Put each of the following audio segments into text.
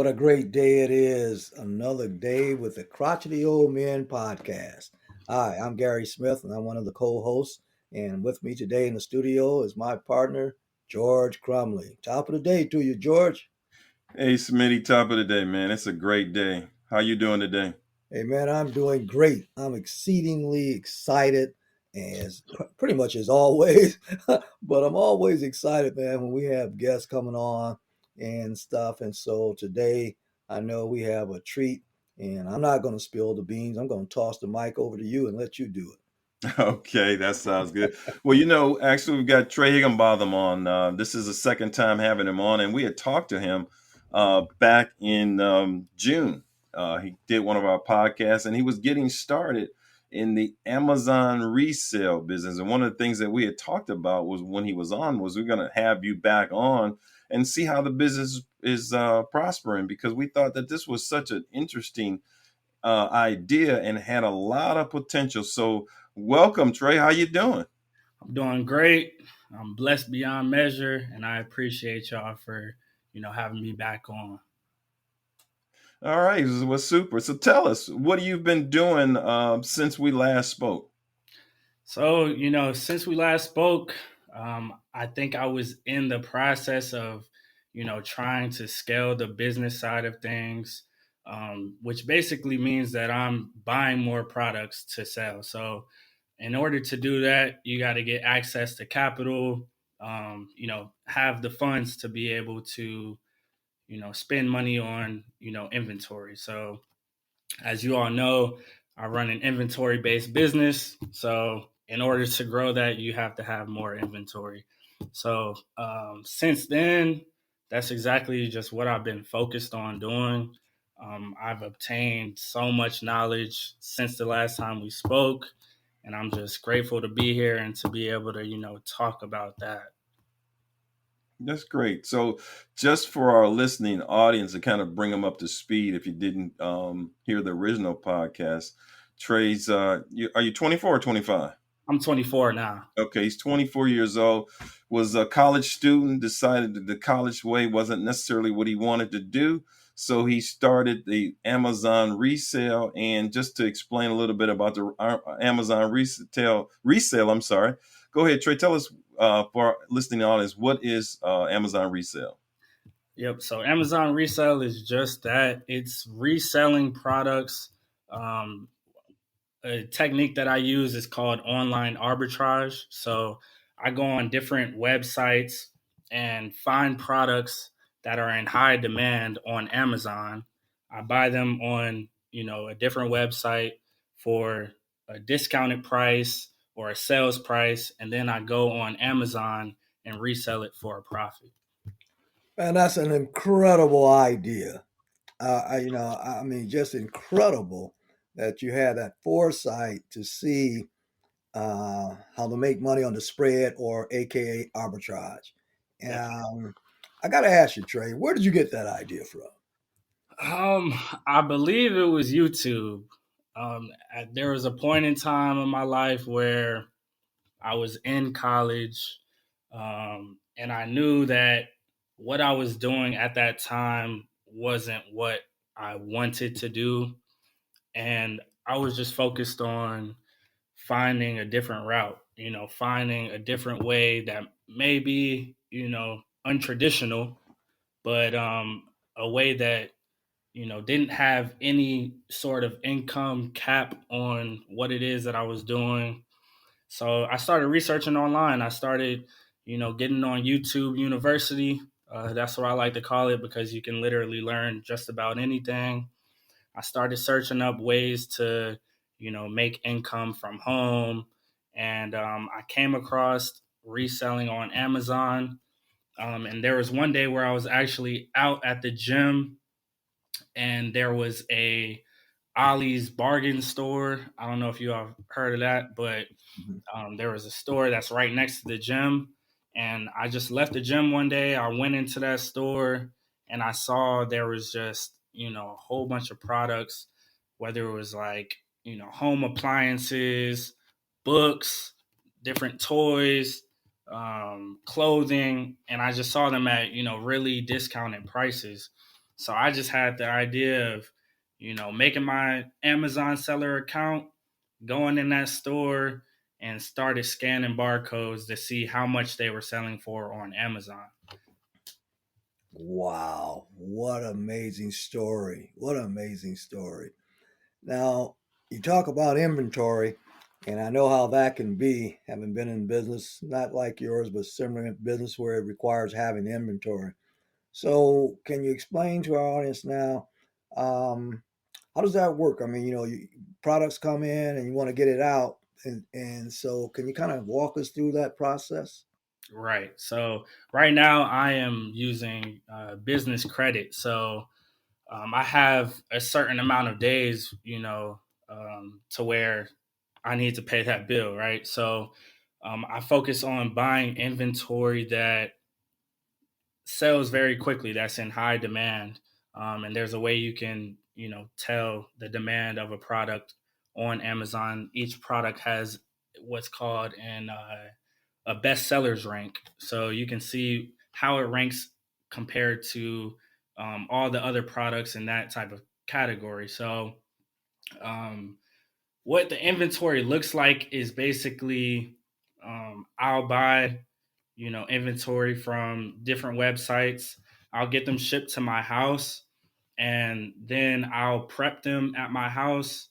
what a great day it is. Another day with the Crotchety Old Men podcast. Hi, I'm Gary Smith, and I'm one of the co hosts. And with me today in the studio is my partner, George Crumley. Top of the day to you, George. Hey, Smitty, top of the day, man. It's a great day. How you doing today? Hey, man, I'm doing great. I'm exceedingly excited, as pretty much as always, but I'm always excited, man, when we have guests coming on and stuff. And so today, I know we have a treat, and I'm not going to spill the beans. I'm going to toss the mic over to you and let you do it. Okay, that sounds good. Well, actually, we've got Trae Higginbotham on. This is the second time having him on, and we had talked to him back in June. He did one of our podcasts, and he was getting started in the Amazon resale business. And one of the things that we had talked about was when he was on was we're going to have you back on and see how the business is prospering, because we thought that this was such an interesting idea and had a lot of potential. So welcome, Trae. How you doing? I'm doing great. I'm blessed beyond measure, and I appreciate y'all for, having me back on. All right, this was super. So tell us, what have you been doing since we last spoke? So, since we last spoke, I think I was in the process of, trying to scale the business side of things, which basically means that I'm buying more products to sell. So, in order to do that, you got to get access to capital, have the funds to be able to, spend money on, inventory. So as you all know, I run an inventory based business. So in order to grow that, you have to have more inventory. So since then, that's exactly just what I've been focused on doing. I've obtained so much knowledge since the last time we spoke, and I'm just grateful to be here and to be able to, talk about that. That's great. So just for our listening audience to kind of bring them up to speed, if you didn't hear the original podcast, Trae's, are you 24 or 25? I'm 24 now. Okay, he's 24 years old, was a college student, decided that the college way wasn't necessarily what he wanted to do. So he started the Amazon resale. And just to explain a little bit about the Amazon resale, I'm sorry. Go ahead, Trae, tell us for our listening audience, what is Amazon resale? Yep. So Amazon resale is just that. It's reselling products. Um, a technique that I use is called online arbitrage. So I go on different websites and find products that are in high demand on Amazon. I buy them on, a different website for a discounted price or a sales price, and then I go on Amazon and resell it for a profit. Man, that's an incredible idea. I mean, just incredible that you had that foresight to see how to make money on the spread, or AKA arbitrage. I got to ask you, Trae, where did you get that idea from? I believe it was YouTube. There was a point in time in my life where I was in college, and I knew that what I was doing at that time wasn't what I wanted to do, and I was just focused on finding a different route. Finding a different way that may be, untraditional, but a way that didn't have any sort of income cap on what it is that I was doing. So I started researching online. I started, getting on YouTube University. That's what I like to call it, because you can literally learn just about anything. I started searching up ways to, make income from home. And I came across reselling on Amazon. And there was one day where I was actually out at the gym, and there was a Ollie's bargain store. I don't know if you have heard of that, but there was a store that's right next to the gym. And I just left the gym one day. I went into that store and I saw there was just, a whole bunch of products, whether it was like, home appliances, books, different toys, clothing. And I just saw them at, really discounted prices. So I just had the idea of, making my Amazon seller account, going in that store, and started scanning barcodes to see how much they were selling for on Amazon. Wow, what an amazing story. What an amazing story. Now, you talk about inventory, and I know how that can be, having been in business, not like yours, but similar business where it requires having inventory. So, can you explain to our audience now, um, how does that work? I mean, products come in and you want to get it out, and so can you kind of walk us through that process? Right. So right now I am using business credit. So I have a certain amount of days, to where I need to pay that bill. Right. So I focus on buying inventory that sells very quickly, that's in high demand. And there's a way you can, tell the demand of a product on Amazon. Each product has what's called a best sellers rank. So you can see how it ranks compared to all the other products in that type of category. So, um, what the inventory looks like is basically I'll buy, inventory from different websites. I'll get them shipped to my house, and then I'll prep them at my house,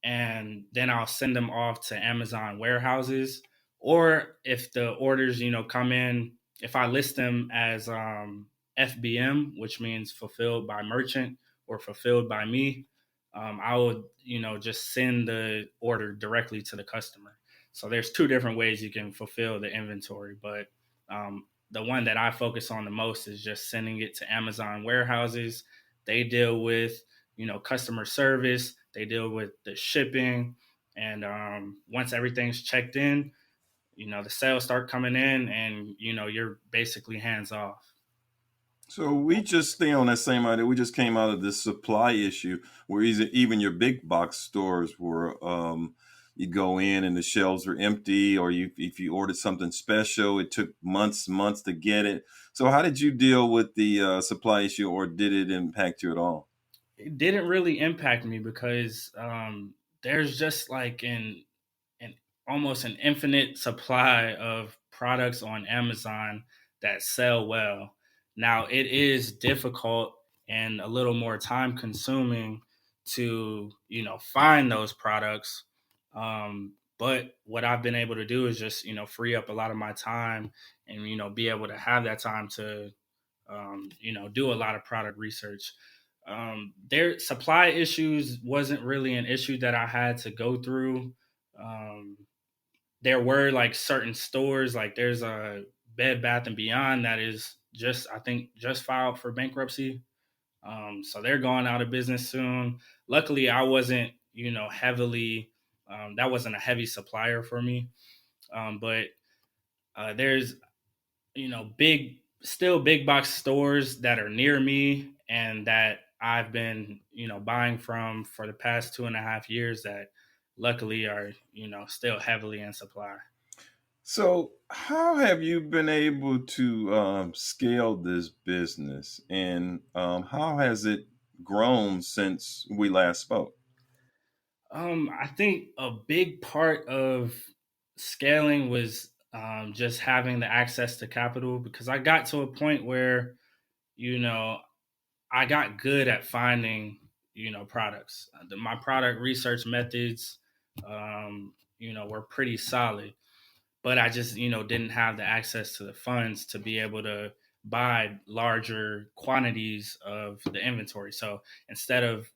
and then I'll send them off to Amazon warehouses. Or if the orders, come in, if I list them as FBM, which means fulfilled by merchant or fulfilled by me, I would, just send the order directly to the customer. So there's two different ways you can fulfill the inventory, but the one that I focus on the most is just sending it to Amazon warehouses. They deal with, customer service. They deal with the shipping, and once everything's checked in, the sales start coming in, and you're basically hands off. So we just stay on that same idea. We just came out of this supply issue where even your big box stores were, you go in and the shelves were empty, or if you ordered something special, it took months to get it. So how did you deal with the supply issue, or did it impact you at all? It didn't really impact me because there's just like an almost an infinite supply of products on Amazon that sell well. Now it is difficult and a little more time consuming to, find those products. But what I've been able to do is just, free up a lot of my time and, be able to have that time to, do a lot of product research. Their supply issues wasn't really an issue that I had to go through. Um, there were like certain stores, like there's a Bed Bath and Beyond that is just, I think, just filed for bankruptcy. So they're going out of business soon. Luckily, I wasn't, heavily. That wasn't a heavy supplier for me. But there's, still big box stores that are near me and that I've been, buying from for the past 2.5 years that luckily are, still heavily in supply. So how have you been able to scale this business, and how has it grown since we last spoke? I think a big part of scaling was just having the access to capital, because I got to a point where, you know, I got good at finding, products. My product research methods, were pretty solid, but I just, didn't have the access to the funds to be able to buy larger quantities of the inventory. So instead of,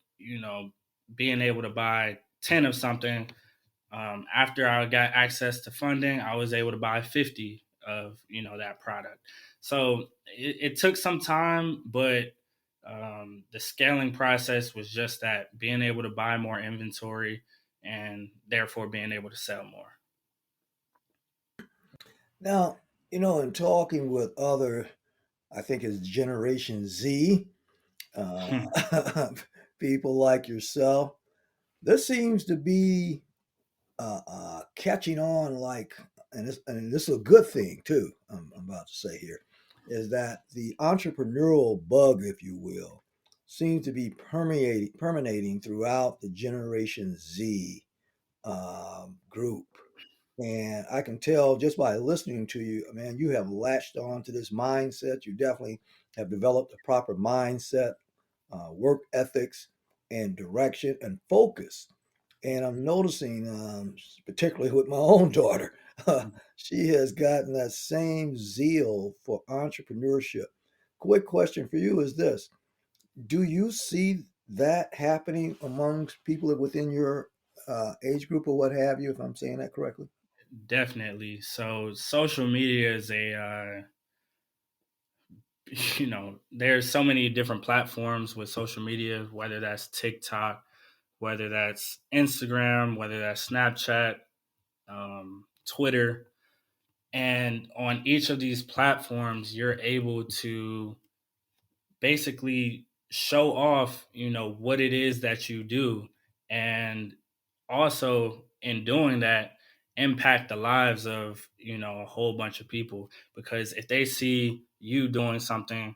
being able to buy 10 of something, after I got access to funding, I was able to buy 50 of, that product. So it took some time, but the scaling process was just that, being able to buy more inventory and therefore being able to sell more. Now, in talking with other, I think it's Generation Z, people like yourself, this seems to be catching on like, and this is a good thing too. I'm about to say here is that the entrepreneurial bug, if you will. seems to be permeating throughout the Generation Z group. And I can tell just by listening to you, man, you have latched on to this mindset. You definitely have developed a proper mindset, work ethics, and direction and focus. And I'm noticing, particularly with my own daughter, she has gotten that same zeal for entrepreneurship. Quick question for you is this: do you see that happening amongst people within your age group or what have you, if I'm saying that correctly? Definitely. So social media is there's so many different platforms with social media, whether that's TikTok, whether that's Instagram, whether that's Snapchat, Twitter. And on each of these platforms, you're able to basically show off, what it is that you do. And also in doing that, impact the lives of, a whole bunch of people. Because if they see you doing something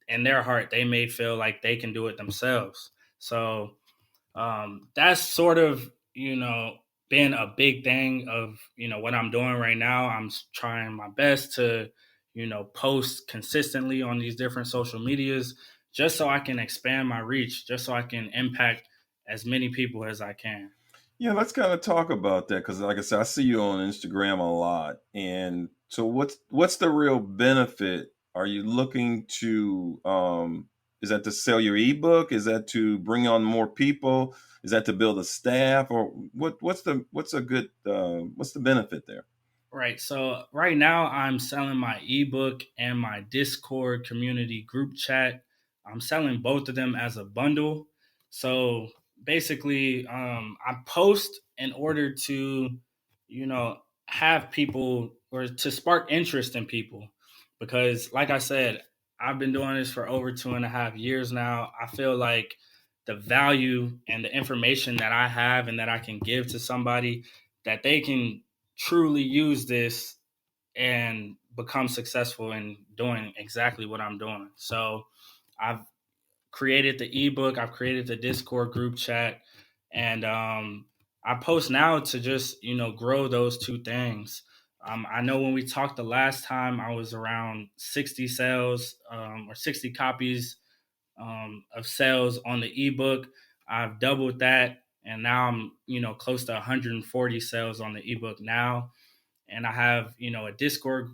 in their heart, they may feel like they can do it themselves. So that's sort of been a big thing of what I'm doing right now. I'm trying my best to post consistently on these different social medias, just so I can expand my reach, just so I can impact as many people as I can. Yeah, let's kind of talk about that because, like I said, I see you on Instagram a lot. And so, what's the real benefit? Are you looking to is that to sell your ebook? Is that to bring on more people? Is that to build a staff? Or what's the benefit there? Right. So right now I'm selling my ebook and my Discord community group chat. I'm selling both of them as a bundle. So basically, I post in order to, you know, have people or to spark interest in people. Because, like I said, I've been doing this for over 2.5 years now. I feel like the value and the information that I have and that I can give to somebody, that they can truly use this and become successful in doing exactly what I'm doing. So I've created the ebook, I've created the Discord group chat, and I post now to just grow those two things. I know when we talked the last time, I was around 60 sales or 60 copies of sales on the ebook. I've doubled that, and now I'm close to 140 sales on the ebook now. And I have a Discord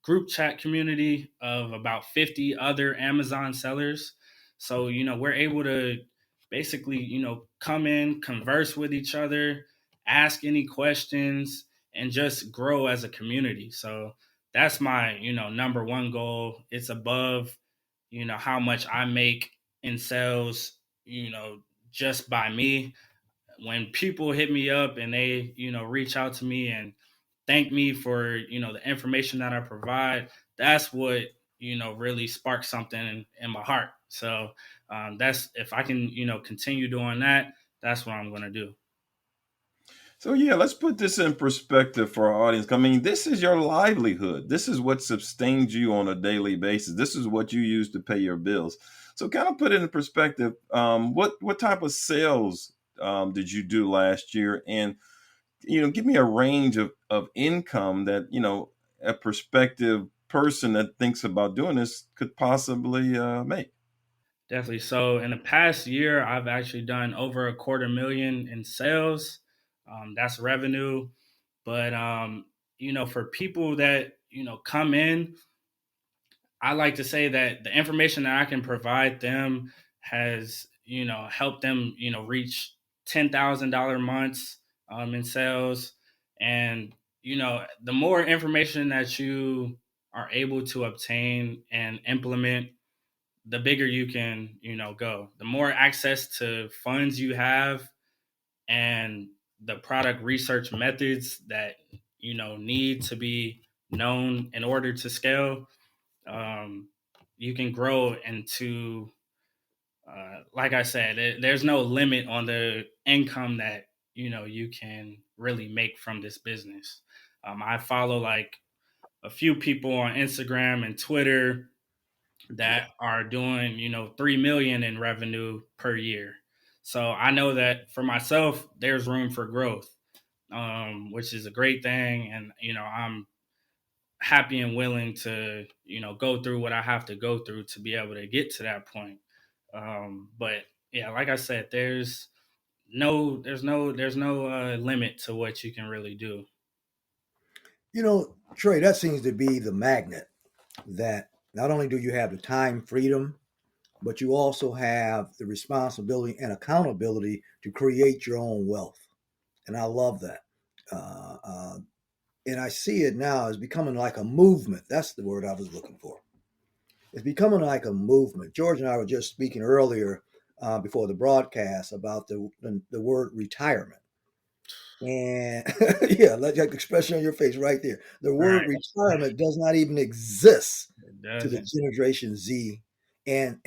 group chat community of about 50 other Amazon sellers. So we're able to basically come in, converse with each other, ask any questions, and just grow as a community. So that's my number one goal. It's above how much I make in sales, just by me. When people hit me up and they reach out to me and thank me for the information that I provide, that's what really sparks something in my heart. So that's, if I can continue doing that, that's what I'm going to do. So yeah, let's put this in perspective for our audience. I mean, this is your livelihood. This is what sustains you on a daily basis. This is what you use to pay your bills. So kind of put it in perspective. What type of sales did you do last year? And give me a range of income that a prospective person that thinks about doing this could possibly make. Definitely. So in the past year, I've actually done over a quarter million in sales. That's revenue. But for people that come in, I like to say that the information that I can provide them has helped them reach $10,000 months in sales. And the more information that you are able to obtain and implement, the bigger you can go. The more access to funds you have, and the product research methods that need to be known in order to scale, um, you can grow into like I said, there's no limit on the income that you can really make from this business. I follow like a few people on Instagram and Twitter that are doing 3 million in revenue per year. So I know that for myself, there's room for growth, which is a great thing, and I'm happy and willing to go through what I have to go through to be able to get to that point. But yeah, like I said, there's no limit to what you can really do. Trey, that seems to be the magnet that not only do you have the time freedom, but you also have the responsibility and accountability to create your own wealth. And I love that. Uh, uh, and I see it now as becoming like a movement. That's the word I was looking for. It's becoming like a movement. George and I were just speaking earlier before the broadcast about the word retirement. And yeah, let that expression on your face right there. The word Right. retirement does not even exist It to the doesn't. generation Z. And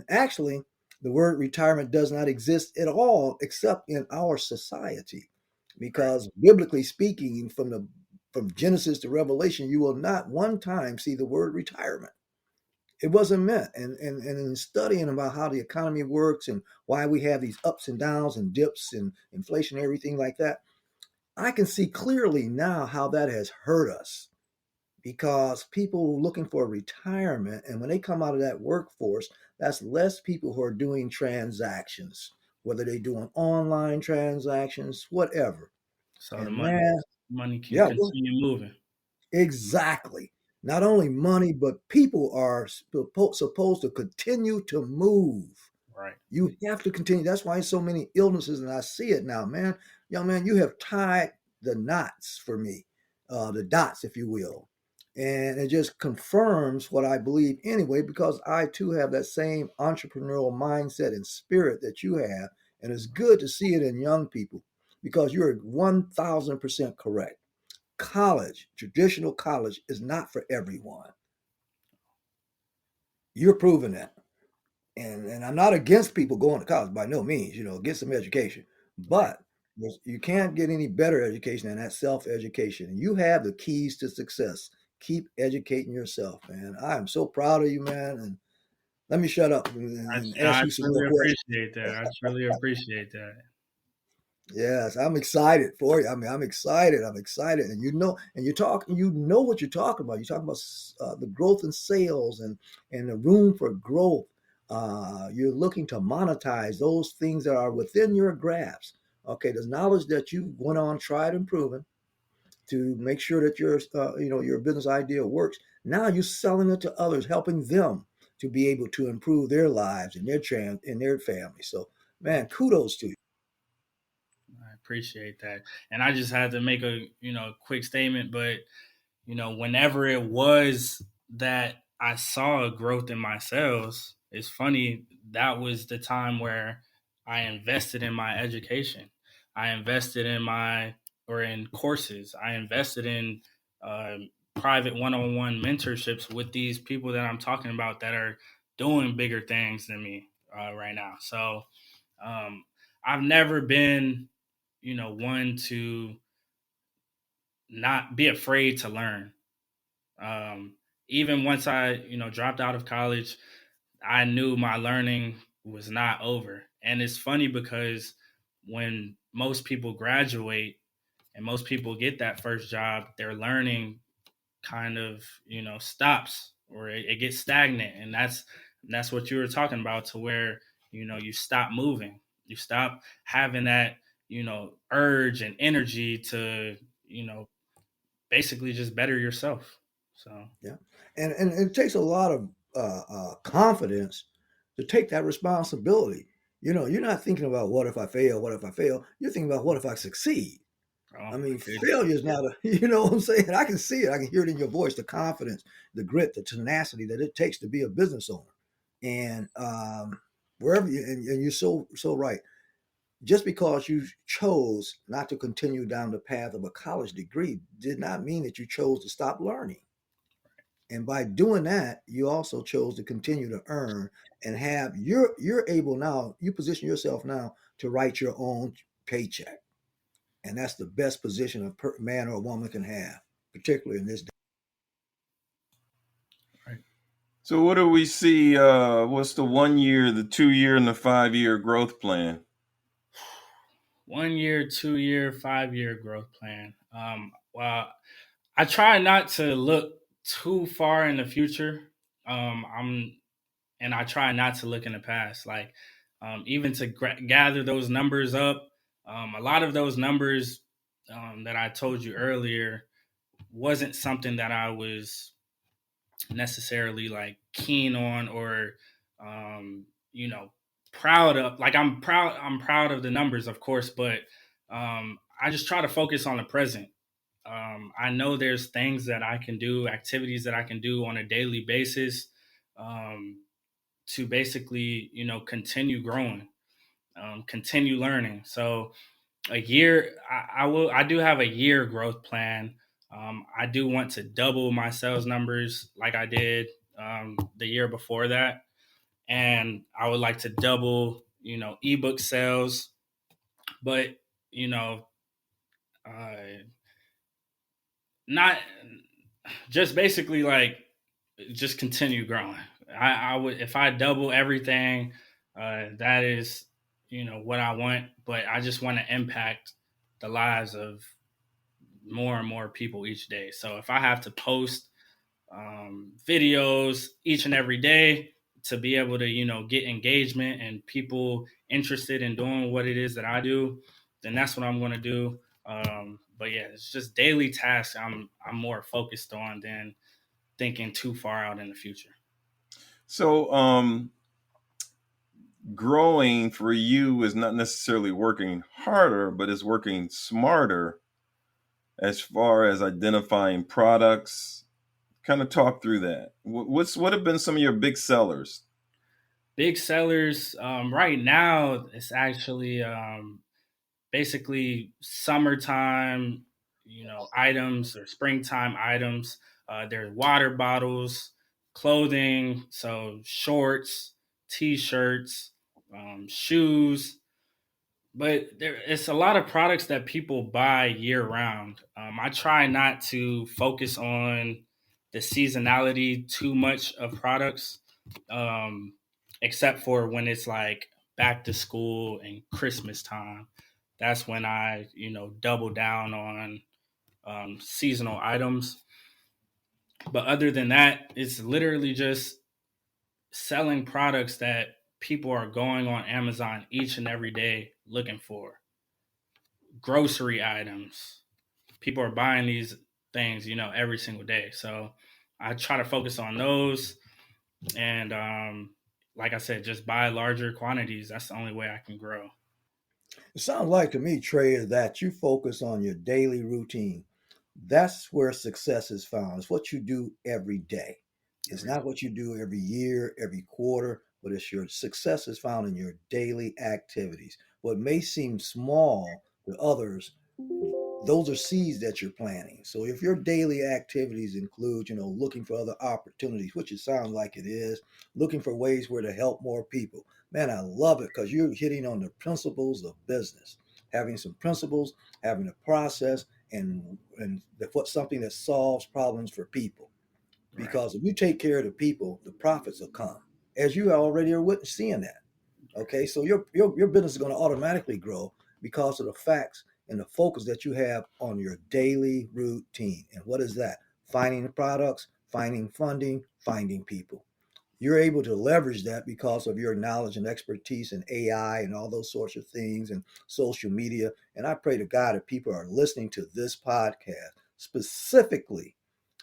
actually the word retirement does not exist at all except in our society. Right. Because biblically speaking, from Genesis to Revelation, you will not one time see the word retirement. It wasn't meant. And in studying about how the economy works and why we have these ups and downs and dips and inflation and everything like that, I can see clearly now how that has hurt us because people looking for retirement, and when they come out of that workforce, that's less people who are doing transactions, whether they're doing online transactions, whatever. So the And money man, money can yeah, well, continue moving. exactly. Not only money, but people are supposed to continue to move. Right. You have to continue. That's why so many illnesses, and I see it now, man. Young man, you have tied the knots for me, the dots, if you will. And it just confirms what I believe anyway, because I too have that same entrepreneurial mindset and spirit that you have. And it's good to see it in young people because you're 1000% correct. College, traditional college, is not for everyone. You're proving that. And I'm not against people going to college by no means, get some education. Right. But you can't get any better education than that self education. And you have the keys to success. Keep educating yourself, man. I am so proud of you, man. And let me shut up and ask I you some more truly questions. appreciate that. I truly appreciate that. Yes, I'm excited for you. I mean, I'm excited. I'm excited, and and you know what you're talking about. You're talking about the growth in sales and the room for growth. You're looking to monetize those things that are within your grasp. Okay, there's knowledge that you went on, tried and proven to make sure that your business idea works. Now you're selling it to others, helping them to be able to improve their lives and their family. So, man, kudos to you. I appreciate that. And I just had to make a quick statement, but whenever it was that I saw a growth in my sales, it's funny, that was the time where I invested in my education. I invested in courses. I invested in uh, private one-on-one mentorships with these people that I'm talking about that are doing bigger things than me right now. So um, I've never been, one to not be afraid to learn. Um, Even once I, dropped out of college, I knew my learning was not over. And it's funny because when most people graduate and most people get that first job, their learning kind of, stops, or it gets stagnant. And that's what you were talking about, to where, you stop moving. You stop having that, urge and energy to, basically just better yourself. So Yeah, and it takes a lot of confidence to take that responsibility. You're not thinking about what if I fail, what if I fail. You're thinking about what if I succeed. oh I my mean, goodness. failure is not a, you know what I'm saying? I can see it. I can hear it in your voice, the confidence, the grit, the tenacity that it takes to be a business owner. And wherever and you're so right. Just because you chose not to continue down the path of a college degree did not mean that you chose to stop learning. And by doing that, you also chose to continue to earn and have you're able now, you position yourself now to write your own paycheck. And that's the best position a man or a woman can have, particularly in this day. Right. So what do we see? What's the 1 year, the 2 year, and the 5 year growth plan? 1 year, 2 year, 5 year growth plan. Well, I try not to look too far in the future. I'm and I try not to look in the past. Like even to gather those numbers up. A lot of those numbers that I told you earlier wasn't something that I was necessarily like keen on or um, you know proud of. Like I'm proud of the numbers, of course, but I just try to focus on the present. I know there's things that I can do, activities that I can do on a daily basis um, to basically, continue growing, continue learning. So a year, I do have a year growth plan. I do want to double my sales numbers like I did the year before that, and I would like to double, ebook sales, but you know, uh, not just basically like just continue growing. I would if I double everything, that is what I want. But I just want to impact the lives of more and more people each day. So if I have to post videos each and every day to be able to get engagement and people interested in doing what it is that I do, then that's what I'm going to do. But yeah, it's just daily tasks I'm more focused on than thinking too far out in the future. So growing for you is not necessarily working harder, but it's working smarter as far as identifying products. Kind of talk through that. What have been some of your big sellers? Big sellers right now, it's actually basically summertime, items or springtime items. There's water bottles, clothing, so shorts, t-shirts, shoes. But it's a lot of products that people buy year round. I try not to focus on the seasonality too much of products, um, except for when it's like back to school and Christmas time. That's when I, double down on seasonal items. But other than that, it's literally just selling products that people are going on Amazon each and every day looking for. Grocery items. People are buying these things, every single day. So I try to focus on those and like I said, just buy larger quantities. That's the only way I can grow. It sounds like to me, Trey, is that you focus on your daily routine. That's where success is found. It's what you do every day. It's Every day. not what you do every year, every quarter, but it's your success is found in your daily activities. What may seem small to others, those are seeds that you're planting. So if your daily activities include, looking for other opportunities, which it sounds like it is, looking for ways where to help more people, man, I love it because you're hitting on the principles of business, having some principles, having a process, and what something that solves problems for people. Right. Because if you take care of the people, the profits will come, as you already are seeing that. Okay, so your business is going to automatically grow because of the facts and the focus that you have on your daily routine. And what is that? Finding the products, finding funding, finding people. You're able to leverage that because of your knowledge and expertise in AI and all those sorts of things and social media. And I pray to God that people are listening to this podcast, specifically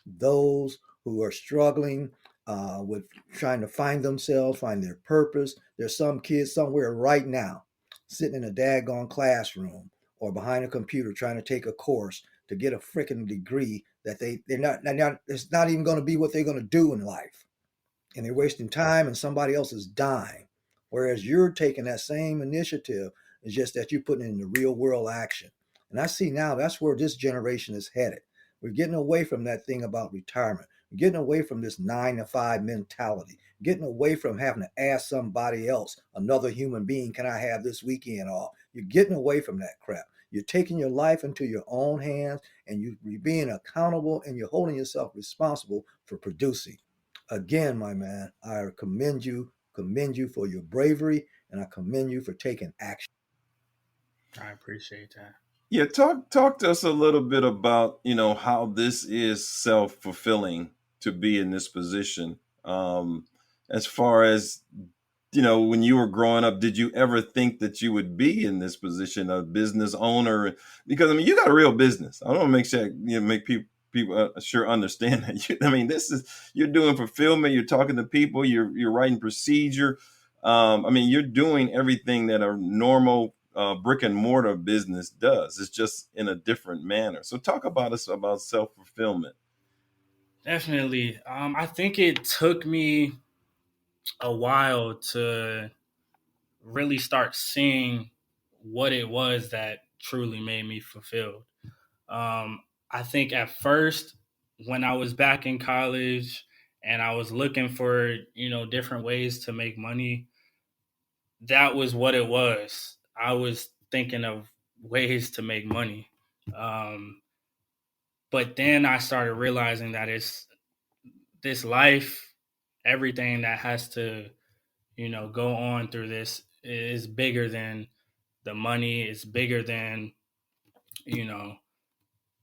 those who are struggling with trying to find themselves, find their purpose. There's some kids somewhere right now sitting in a daggone classroom or behind a computer trying to take a course to get a freaking degree that they're not it's not even going to be what they're going to do in life, and they're wasting time and somebody else is dying. Whereas you're taking that same initiative, it's just that you're putting it into real world action. And I see now that's where this generation is headed. We're getting away from that thing about retirement. We're getting away from this 9 to 5 mentality, getting away from having to ask somebody else, another human being, can I have this weekend off? You're getting away from that crap. You're taking your life into your own hands and you're being accountable and you're holding yourself responsible for producing. again, my man, I commend you for your bravery, and I commend you for taking action. I appreciate that. Yeah, talk to us a little bit about, how this is self-fulfilling to be in this position. As far as, when you were growing up, did you ever think that you would be in this position, a business owner? Because I mean, you got a real business. I don't want to make sure, make people sure understand that. This is, you're doing fulfillment. You're talking to people. You're writing procedure. You're doing everything that a normal brick and mortar business does. It's just in a different manner. So talk about us about self fulfillment. Definitely. I think it took me a while to really start seeing what it was that truly made me fulfilled. I think at first, when I was back in college and I was looking for, different ways to make money, that was what it was. I was thinking of ways to make money. Um, but then I started realizing that it's this life, everything that has to, go on through this is bigger than the money. It's bigger than, you know,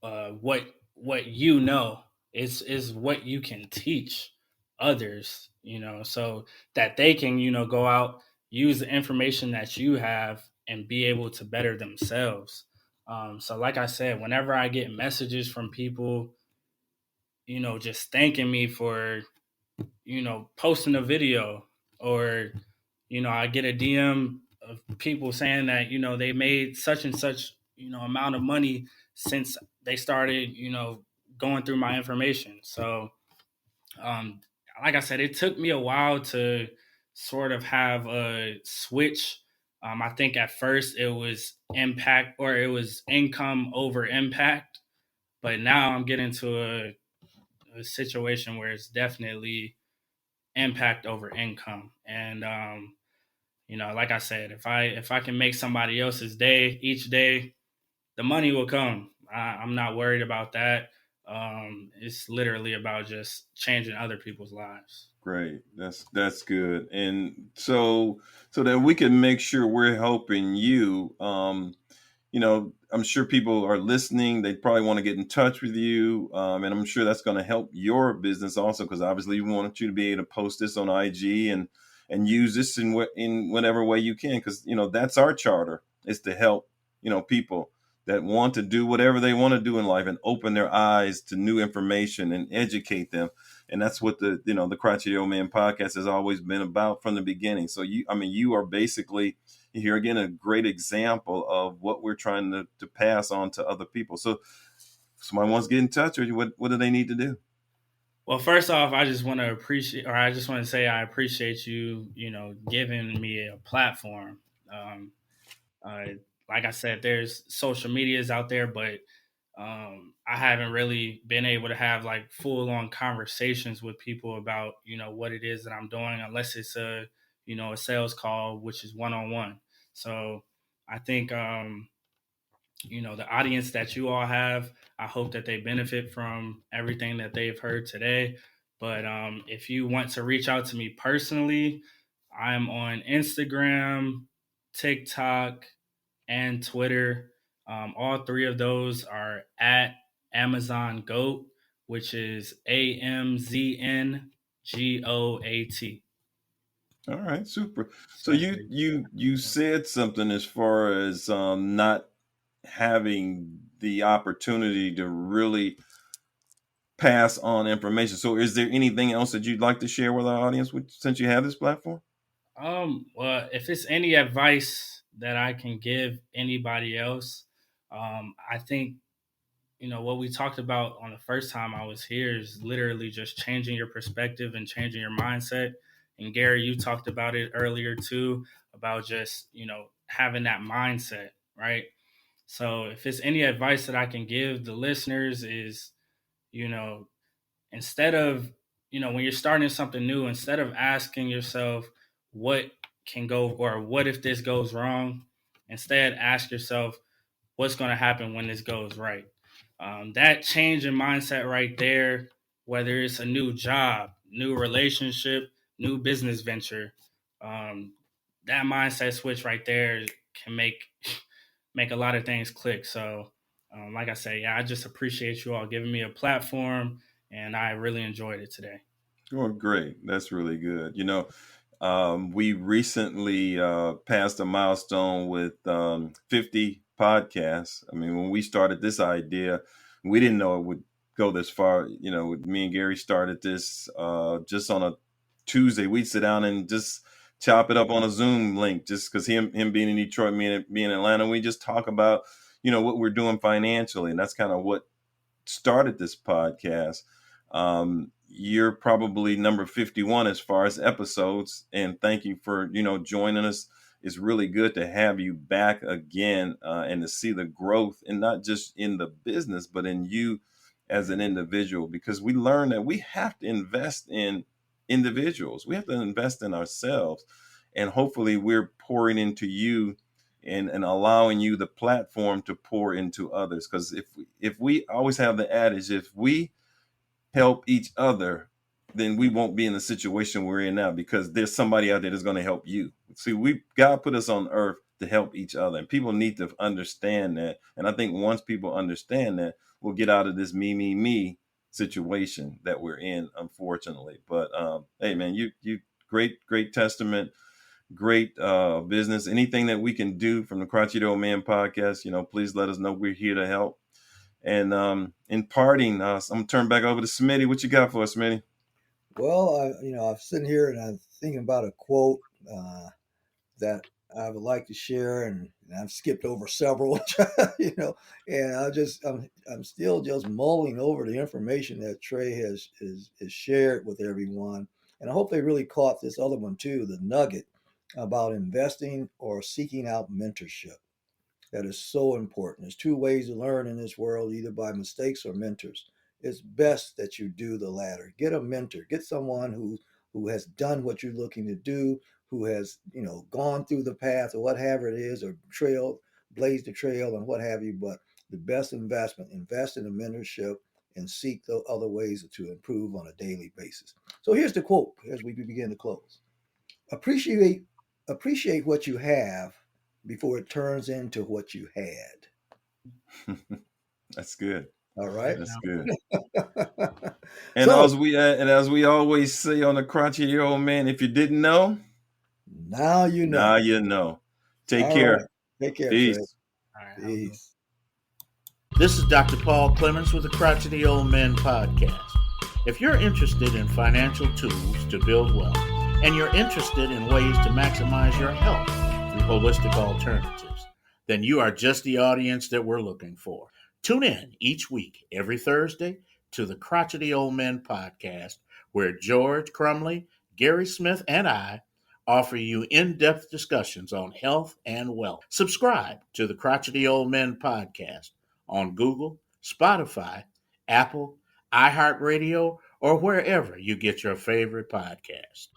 what you know. Is what you can teach others, so that they can, go out, use the information that you have, and be able to better themselves. So like I said, whenever I get messages from people, just thanking me for, posting a video, or, I get a DM of people saying that, they made such and such, amount of money since they started, going through my information. So, um, like I said, it took me a while to sort of have a switch. I think at first it was impact, or it was income over impact, but now I'm getting to a situation where it's definitely impact over income. And like I said, if I can make somebody else's day each day, the money will come. I'm not worried about that. It's literally about just changing other people's lives. Great. That's good. And so that we can make sure we're helping you. I'm sure people are listening. They probably want to get in touch with you, and I'm sure that's going to help your business also, because obviously we want you to be able to post this on IG and use this in whatever way you can, because that's our charter, is to help people that want to do whatever they want to do in life and open their eyes to new information and educate them. And that's what the Crotchety Old Man podcast has always been about from the beginning. So you are basically here again a great example of what we're trying to pass on to other people. So if somebody wants to get in touch with you, what do they need to do? Well, first off, I just want to say I appreciate you, giving me a platform. Um, uh, like I said, there's social medias out there, but I haven't really been able to have like full on conversations with people about, what it is that I'm doing, unless it's a sales call, which is one on one. So I think, the audience that you all have, I hope that they benefit from everything that they've heard today. But if you want to reach out to me personally, I'm on Instagram, TikTok, and Twitter. All three of those are at Amazon Goat, which is AMZNGOAT. All right, super. So So you said something as far as not having the opportunity to really pass on information. So is there anything else that you'd like to share with our audience since you have this platform? Well, if it's any advice that I can give anybody else, I think, what we talked about on the first time I was here is literally just changing your perspective and changing your mindset. And Gary, you talked about it earlier too, about just, having that mindset, right? So if it's any advice that I can give the listeners is, you know, instead of, when you're starting something new, instead of asking yourself what can go, or what if this goes wrong, instead ask yourself what's going to happen when this goes right. That change in mindset right there whether it's a new job, new relationship, new business venture. Um, that mindset switch right there can make a lot of things click. So, like I say, yeah, I just appreciate you all giving me a platform, and I really enjoyed it today. Oh, great. That's really good. We recently passed a milestone with 50 podcasts. I mean, when we started this idea, we didn't know it would go this far. Me and Gary started this just on a Tuesday. We'd sit down and just chop it up on a Zoom link, just because him being in Detroit, me being in Atlanta, we just talk about, what we're doing financially. And that's kind of what started this podcast. You're probably number 51 as far as episodes, and thank you for joining us. It's really good to have you back again, and to see the growth, and not just in the business but in you as an individual, because we learned that we have to invest in individuals. We have to invest in ourselves, and hopefully we're pouring into you and allowing you the platform to pour into others. Because if we always have the adage, if we help each other, then we won't be in the situation we're in now, because there's somebody out there that's going to help you. See, God put us on earth to help each other, and people need to understand that. And I think once people understand that, we'll get out of this me situation that we're in, unfortunately. But hey, man, you great testament, great business. Anything that we can do from the Crotchety Old Man podcast, please let us know. We're here to help. And in parting, I'm gonna turn back over to Smitty. What you got for us, Smitty? Well, I'm sitting here and I'm thinking about a quote that I would like to share, and I've skipped over several, and I'm still just mulling over the information that Trae has shared with everyone, and I hope they really caught this other one too, the nugget about investing or seeking out mentorship. That is so important. There's two ways to learn in this world, either by mistakes or mentors. It's best that you do the latter. Get a mentor. Get someone who has done what you're looking to do, who has gone through the path or whatever it is, or blazed the trail and what have you. But the best investment, invest in a mentorship and seek the other ways to improve on a daily basis. So here's the quote as we begin to close. Appreciate appreciate what you have before it turns into what you had. That's good. All right. That's good. And So as we always say on the Crotchety Old Man, if you didn't know, now you now know. you know. Take All right. care. Take care, Trey. Peace. All right, have a good one. Peace. This is Dr. Paul Clemens with the Crotchety Old Men Podcast. If you're interested in financial tools to build wealth, and you're interested in ways to maximize your health through holistic alternatives, then you are just the audience that we're looking for. Tune in each week, every Thursday, to the Crotchety Old Men Podcast, where George Crumley, Gary Smith, and I offer you in-depth discussions on health and wealth. Subscribe to the Crotchety Old Men Podcast on Google, Spotify, Apple, iHeartRadio, or wherever you get your favorite podcast.